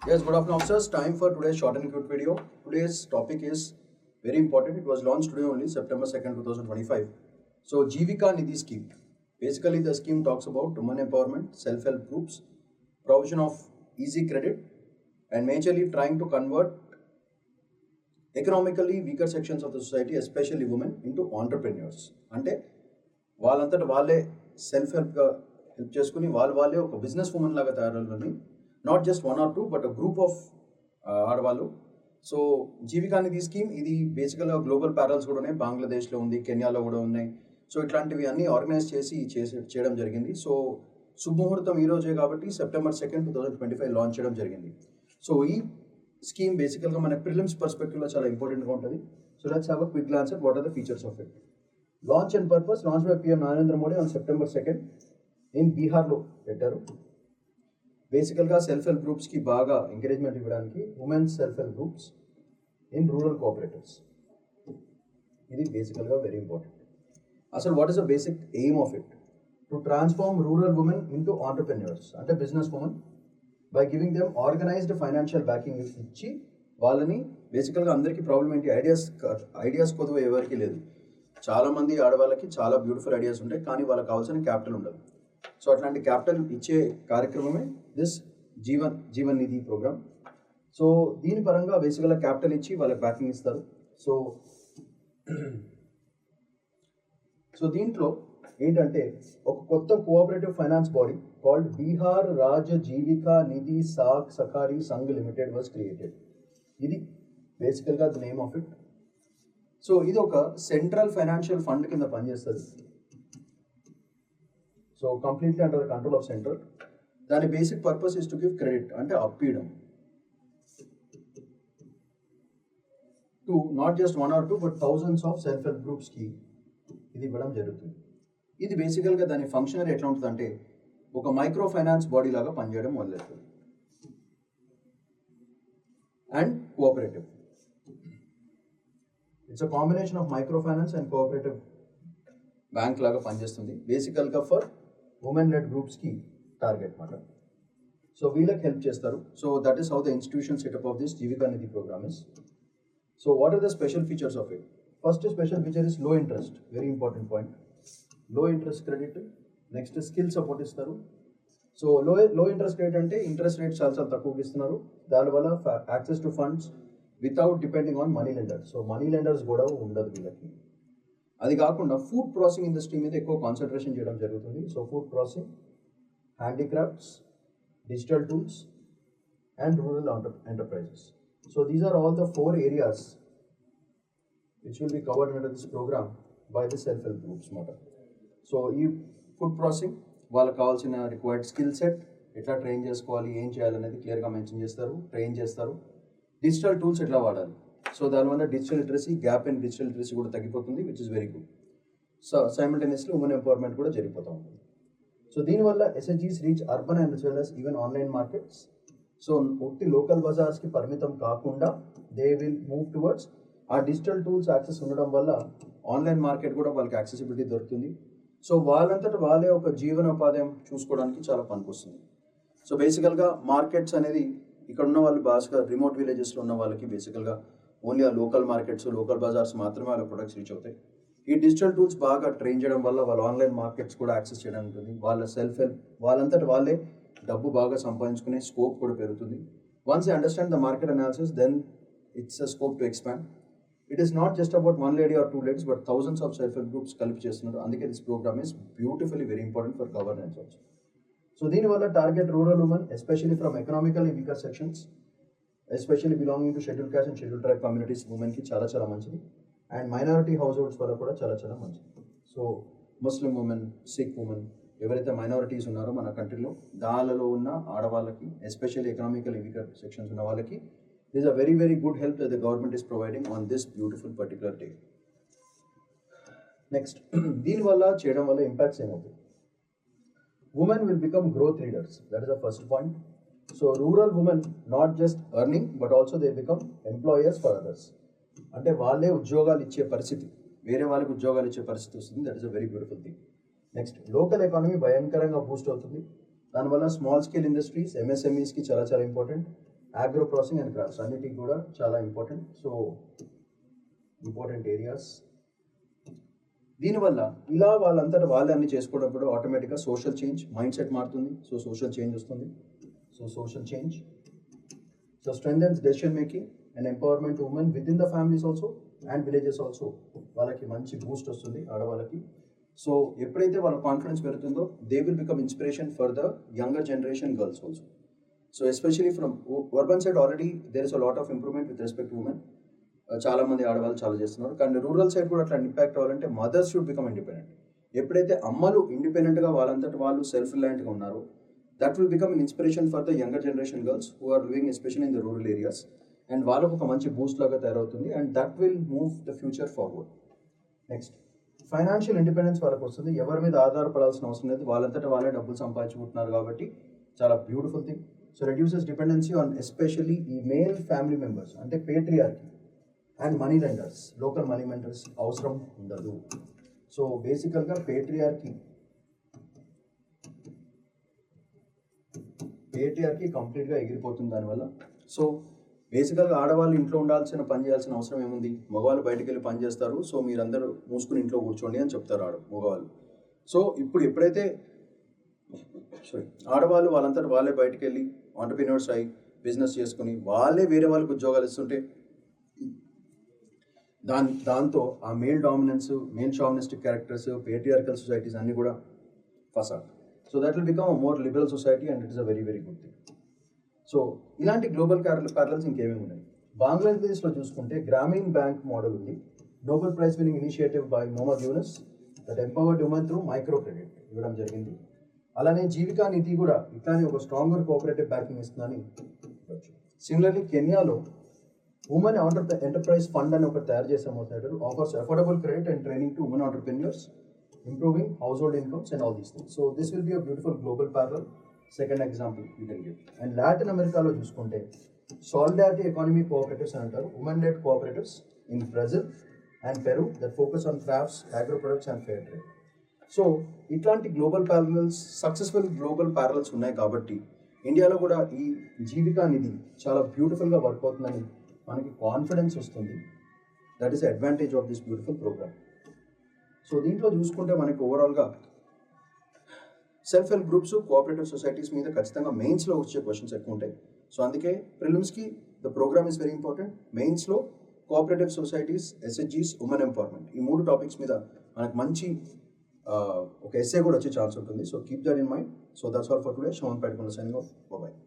Yes, good afternoon, officers. Time for today's short and quick video. Today's topic is very important. It was launched today only, September 2nd, 2025. So, Jivika Nidhi scheme. Basically, the scheme talks about women empowerment, self-help groups, provision of easy credit, and majorly trying to convert economically weaker sections of the society, especially women, into entrepreneurs. అంటే వాళ్ళంతటా వాళ్ళే self help చేసుకుని వాళ్ళే ఒక business women లాగా తయారవ్వాలని, not just one or two but group of ఆడవాళ్ళు. So Jeevika Nidhi scheme ఇది బేసికల్గా గ్లోబల్ ప్యారల్స్ కూడా ఉన్నాయి, బంగ్లాదేశ్లో ఉంది, కెన్యాలో కూడా ఉన్నాయి. సో ఇట్లాంటివి అన్నీ ఆర్గనైజ్ చేయడం జరిగింది. సో శుభముహూర్తం ఈ రోజే కాబట్టి September 2nd, 2025 లాంచ్ చేయడం జరిగింది. సో ఈ స్కీమ్ బేసికల్గా మన ప్రిలిమ్స్ పర్స్పెక్టివ్లో చాలా ఇంపార్టెంట్గా ఉంటుంది. So let's have a quick glance at what are the features of it. Launch and purpose launch by PM Narendra Modi on September 2nd in బీహార్లో పెట్టారు. బేసికల్గా సెల్ఫ్ హెల్ప్ గ్రూప్స్కి బాగా ఎంకరేజ్మెంట్ ఇవ్వడానికి women's self help groups in rural cooperatives, ఇది బేసికల్గా వెరీ ఇంపార్టెంట్. అసలు what is the basic aim of it? To transform rural women into entrepreneurs, అంటే business women, by giving them organised financial backing ఇచ్చి వాళ్ళని బేసికల్గా అందరికీ ప్రాబ్లం ఏంటి, ideas కొద్దిగా ఎవరికి లేదు. చాలామంది ఆడవాళ్ళకి చాలా బ్యూటిఫుల్ ఐడియాస్ ఉంటాయి, కానీ వాళ్ళకి కావాల్సిన క్యాపిటల్ ఉండదు. సో అట్లాంటి క్యాపిటల్ ఇచ్చే కార్యక్రమమే this Jeevan Nidhi program. So దీని పరంగా బేసికల్గా క్యాపిటల్ ఇచ్చి వాళ్ళకి బ్యాకింగ్ ఇస్తారు. సో దీంట్లో ఏంటంటే ఒక కొత్త cooperative finance body called Bihar Rajya Jeevika Nidhi Sahakari Sangh limited was created. ఇది బేసికల్గా the name of it. So ఇది ఒక సెంట్రల్ ఫైనాన్షియల్ ఫండ్ కింద పనిచేస్తుంది. So completely under the control of central. దాని basic purpose is to give credit, అంటే అప్పియడం to not just one or two but thousands of self help గ్రూప్స్కి ఇది ఇవ్వడం జరుగుతుంది. ఇది బేసికల్గా దాని ఫంక్షనరీ ఎట్లా ఉంటుంది అంటే ఒక మైక్రో ఫైనాన్స్ బాడీ లాగా పనిచేయడం మొదలెడుతుంది. And cooperative, it's a combination of micro finance and cooperative bank లాగా పనిచేస్తుంది. బేసికల్గా ఫర్ ఉమెన్ లెడ్ గ్రూప్స్కి టార్గెట్ మాట. సో వీళ్ళకి హెల్ప్ చేస్తారు. So that is how the institution setup of this Jeevika Nidhi programme is. So what are the special features of it? First special feature is low interest, very important point. Low interest credit. Next skill support ఇస్తారు. So low interest credit అంటే interest rate చాలా చాలా తక్కువకి ఇస్తున్నారు. దానివల్ల access to funds without depending on money lenders. So money lenders కూడా ఉండదు వీళ్ళకి. అది కాకుండా ఫుడ్ ప్రాసెసింగ్ ఇండస్ట్రీ మీద ఎక్కువ కాన్సన్ట్రేషన్ చేయడం జరుగుతుంది. So food processing, handicrafts, digital tools and rural enterprises. So these are all the 4 areas which will be covered under this program by the self-help groups మాట. సో ఈ food processing వాళ్ళకి కావాల్సిన required skill set, ఎట్లా train చేసుకోవాలి, ఏం చేయాలనేది క్లియర్గా mention చేస్తారు, ట్రైన్ చేస్తారు. డిజిటల్ టూల్స్ ఎట్లా వాడాలి, సో దానివల్ల digital literacy, gap in digital literacy కూడా తగ్గిపోతుంది, which is very good. So simultaneously women empowerment కూడా జరిగిపోతూ ఉంటుంది. సో దీనివల్ల SHGs reach urban and as well as even online markets. So ఒట్టి లోకల్ బజార్స్కి పరిమితం కాకుండా దే విల్ మూవ్ టువర్డ్స్ ఆ డిజిటల్ టూల్స్ యాక్సెస్ ఉండడం వల్ల ఆన్లైన్ మార్కెట్ కూడా వాళ్ళకి యాక్సెసిబిలిటీ దొరుకుతుంది. సో వాళ్ళంతటా వాళ్ళే ఒక జీవనోపాధ్యాయం చూసుకోవడానికి చాలా పనికొస్తుంది. సో బేసికల్గా మార్కెట్స్ అనేది ఇక్కడ ఉన్న వాళ్ళు బాగా రిమోట్ విలేజెస్లో ఉన్న వాళ్ళకి బేసికల్గా ఓన్లీ ఆ లోకల్ మార్కెట్స్, లోకల్ బజార్స్ మాత్రమే వాళ్ళ ప్రొడక్ట్స్ రీచ్ అవుతాయి. ఈ డిజిటల్ టూల్స్ బాగా ట్రైన్ చేయడం వల్ల వాళ్ళ ఆన్లైన్ మార్కెట్స్ కూడా యాక్సెస్ చేయడం ఉంటుంది. వాళ్ళ సెల్ఫ్ హెల్ప్ వాళ్ళంతటా వాళ్ళే డబ్బు బాగా సంపాదించుకునే స్కోప్ కూడా పెరుగుతుంది. Once they understand the market analysis, then it's a scope to expand. It is not just about 1 lady or 2 ladies, but thousands of self help groups కలిపి చేస్తున్నారు. అందుకే this programme is beautifully very important for governance also. So దీనివల్ల target rural women, especially from economically weaker sections, especially belonging to schedule caste and schedule tribe communities ఉమెన్కి చాలా చాలా మంచిది. And minority house holds వల్ల కూడా చాలా చాలా మంచిది. So Muslim women, Sikh women, ఎవరైతే మైనారిటీస్ ఉన్నారో మన కంట్రీలో దానిలో ఉన్న ఆడవాళ్ళకి, ఎస్పెషల్లీ ఎకనామికల్లీ వీకర్ సెక్షన్స్ ఉన్న వాళ్ళకి this a very very good help that the government is providing on this beautiful particular day. Next, దీనివల్ల చేయడం వల్ల ఇంపాక్ట్స్ ఏమవుతాయి? Women will become growth leaders. That is the first point. So rural women not just earning but also they become employers for others. అంటే వాళ్ళే ఉద్యోగాలు ఇచ్చే పరిస్థితి, వేరే వాళ్ళకి ఉద్యోగాలు ఇచ్చే పరిస్థితి వస్తుంది. That is a very beautiful thing. Next, local economy భయంకరంగా బూస్ట్ అవుతుంది. దానివల్ల స్మాల్ స్కేల్ ఇండస్ట్రీస్, MSMEస్కి చాలా చాలా important. Agro processing and crafts అన్నిటికి కూడా చాలా ఇంపార్టెంట్. So important areas. దీనివల్ల ఇలా వాళ్ళంతటా వాళ్ళే అన్ని చేసుకోవడం ఆటోమేటిక్గా సోషల్ చేంజ్, మైండ్ సెట్ మారుతుంది. సో సోషల్ చేంజ్ వస్తుంది. So social change. So strengthens decision making and empowerment women with in the families also and villages also. వాళ్ళకి మంచి బూస్ట్ వస్తుంది ఆడవాళ్ళకి. సో ఎప్పుడైతే వాళ్ళ కాన్ఫిడెన్స్ పెరుగుతుందో they will become inspiration for the younger generation girls also. So especially from urban side already there is a lot of improvement with respect to women. చాలా మంది ఆడవాళ్ళు చాలా చేస్తున్నారు. కానీ రూరల్ సైడ్ కూడా అట్లా ఇంపాక్ట్ అవ్వాలంటే మదర్స్ షుడ్ బికమ్ ఇండిపెండెంట్. ఎప్పుడైతే అమ్మలు ఇండిపెండెంట్గా వాళ్ళంతటి వాళ్ళు సెల్ఫ్ రిలయంట్గా ఉన్నారో that will become in inspiration for the younger generation girls who are living especially in the rural areas. And వాళ్ళకు ఒక మంచి బూస్ట్ లాగా తయారవుతుంది. And that will move the future forward. Next financial independence వాళ్ళకి వస్తుంది. ఎవరి మీద ఆధారపడాల్సిన అవసరం లేదు. వాళ్ళంతటా వాళ్ళే డబ్బులు సంపాదించుకుంటున్నారు కాబట్టి చాలా beautiful thing. So reduces dependency on especially ఈ మేల్ ఫ్యామిలీ మెంబర్స్ అంటే patriarchy and money lenders, local money lenders అవసరం ఉండదు. సో బేసికల్గా పేట్రియార్కీ కంప్లీట్గా ఎగిరిపోతుంది దానివల్ల. సో బేసికల్గా ఆడవాళ్ళు ఇంట్లో ఉండాల్సిన పని చేయాల్సిన అవసరం ఏముంది? మగవాళ్ళు బయటకు వెళ్ళి పని చేస్తారు. సో మీరందరూ మూసుకుని ఇంట్లో కూర్చోండి అని చెప్తారు మగవాళ్ళు. సో ఇప్పుడు ఎప్పుడైతే ఆడవాళ్ళు వాళ్ళంతటా వాళ్ళే బయటకు వెళ్ళి ఆంటర్‌ప్రెన్యూర్స్ అయ్యి బిజినెస్ చేసుకుని వాళ్ళే వేరే వాళ్ళకి ఉద్యోగాలు ఇస్తుంటే దాంతో ఆ male dominance, male chauvinistic characters, patriarchal societies అన్నీ కూడా facade. So that will become a more liberal society and it is a very very good thing. So ఇలాంటి గ్లోబల్ ప్యారలల్స్ ఇంకేమేమి ఉన్నాయి? బంగ్లాదేశ్లో చూసుకుంటే గ్రామీణ బ్యాంక్ మోడల్ ఉంది. Nobel prize winning initiative by Mohammad Yunus that empowered women through micro credit ఇవ్వడం జరిగింది. అలానే జీవికా నిధి కూడా ఇట్లానే ఒక స్ట్రాంగర్ కోఆపరేటివ్ బ్యాంకింగ్ ఇస్తుందని. సిమిలర్లీ కెన్యాలో ఉమెన్ ఎంటర్ప్రైజ్ ఫండ్ అని ఒకటి తయారు చేసాము. Offers affordable credit and training to women entrepreneurs, improving household incomes and all these things. So this will be a beautiful global parallel. Second example you can give. And లాటిన్ అమెరికాలో చూసుకుంటే solidarity economy cooperatives అని అంటారు. Women led cooperatives in Brazil and Peru that focus on crafts, agro products and fair trade. So ఇట్లాంటి global parallels, successful global parallels ఉన్నాయి కాబట్టి ఇండియాలో కూడా ఈ జీవికా నిధి చాలా బ్యూటిఫుల్గా వర్క్ అవుతుందని మనకి కాన్ఫిడెన్స్ వస్తుంది. That is advantage of this beautiful programme. So దీంట్లో చూసుకుంటే మనకి ఓవరాల్గా self help groups, cooperative societies మీద ఖచ్చితంగా మెయిన్స్లో వచ్చే క్వశ్చన్స్ ఎక్కువ ఉంటాయి. సో అందుకే ప్రిలిమ్స్కి the programme is very important. మెయిన్స్లో కోఆపరేటివ్ సొసైటీస్, ఎస్హెచ్జీస్, ఉమెన్ ఎంపవర్మెంట్ ఈ 3 టాపిక్స్ మీద మనకు మంచి ఒక ఎస్సే కూడా వచ్చే ఛాన్స్ ఉంటుంది. So keep that in mind. So that's all for today. Shravan Padikondla signing off. Bye bye.